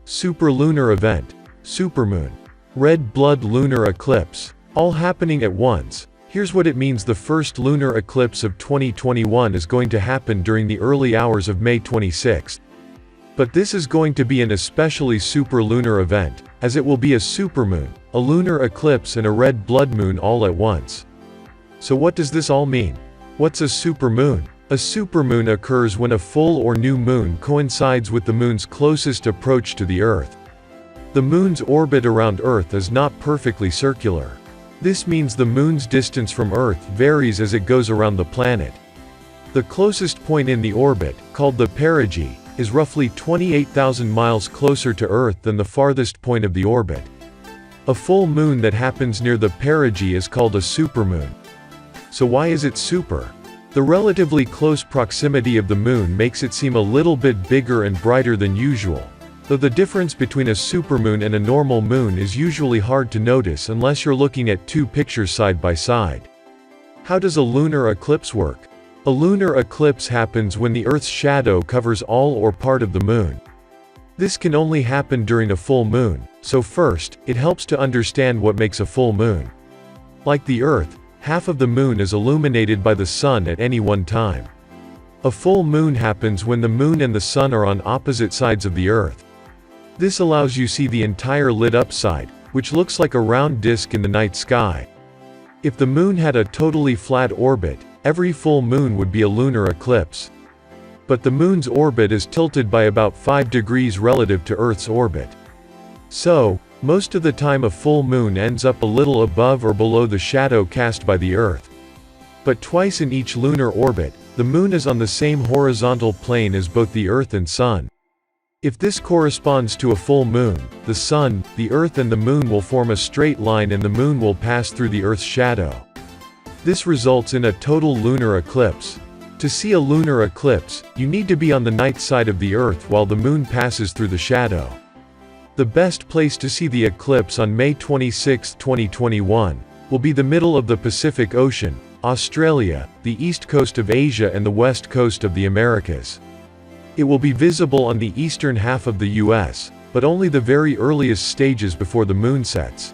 superlunar event, supermoon, red blood lunar eclipse, all happening at once. Here's what it means: the first lunar eclipse of 2021 is going to happen during the early hours of May 26. But this is going to be an especially superlunar event, as it will be a supermoon, a lunar eclipse and a red blood moon all at once. So what does this all mean? What's a supermoon? A supermoon occurs when a full or new moon coincides with the moon's closest approach to the Earth. The moon's orbit around Earth is not perfectly circular. This means the moon's distance from Earth varies as it goes around the planet. The closest point in the orbit, called the perigee, is roughly 28,000 miles closer to Earth than the farthest point of the orbit. A full moon that happens near the perigee is called a supermoon. So why is it super? The relatively close proximity of the moon makes it seem a little bit bigger and brighter than usual, though the difference between a supermoon and a normal moon is usually hard to notice unless you're looking at two pictures side by side. How does a lunar eclipse work? A lunar eclipse happens when the Earth's shadow covers all or part of the moon. This can only happen during a full moon, so first, it helps to understand what makes a full moon. Like the Earth, half of the moon is illuminated by the sun at any one time. A full moon happens when the moon and the sun are on opposite sides of the Earth. This allows you to see the entire lit-up side, which looks like a round disk in the night sky. If the moon had a totally flat orbit, every full moon would be a lunar eclipse. But the moon's orbit is tilted by about 5 degrees relative to Earth's orbit. So, most of the time a full moon ends up a little above or below the shadow cast by the Earth. But twice in each lunar orbit, the moon is on the same horizontal plane as both the Earth and Sun. If this corresponds to a full moon, the Sun, the Earth and the moon will form a straight line and the moon will pass through the Earth's shadow. This results in a total lunar eclipse. To see a lunar eclipse, you need to be on the night side of the Earth while the moon passes through the shadow. The best place to see the eclipse on May 26, 2021, will be the middle of the Pacific Ocean, Australia, the east coast of Asia and the west coast of the Americas. It will be visible on the eastern half of the US, but only the very earliest stages before the moon sets.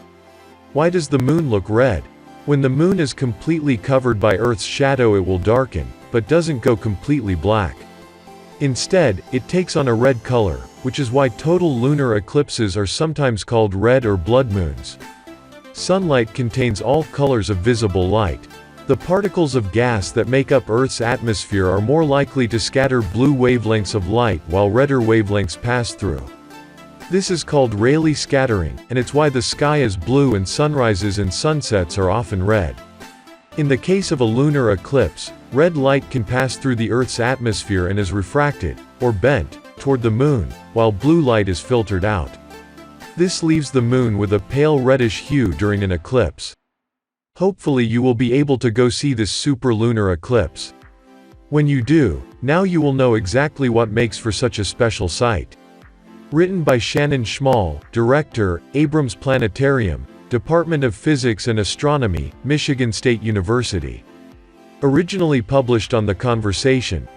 Why does the moon look red? When the moon is completely covered by Earth's shadow it will darken, but doesn't go completely black. Instead, it takes on a red color, which is why total lunar eclipses are sometimes called red or blood moons. Sunlight contains all colors of visible light. The particles of gas that make up Earth's atmosphere are more likely to scatter blue wavelengths of light while redder wavelengths pass through. This is called Rayleigh scattering, and it's why the sky is blue and sunrises and sunsets are often red. In the case of a lunar eclipse, red light can pass through the Earth's atmosphere and is refracted, or bent, toward the moon, while blue light is filtered out. This leaves the moon with a pale reddish hue during an eclipse. Hopefully you will be able to go see this superlunar eclipse. When you do, now you will know exactly what makes for such a special sight. Written by Shannon Schmall, Director, Abrams Planetarium, Department of Physics and Astronomy, Michigan State University. Originally published on The Conversation.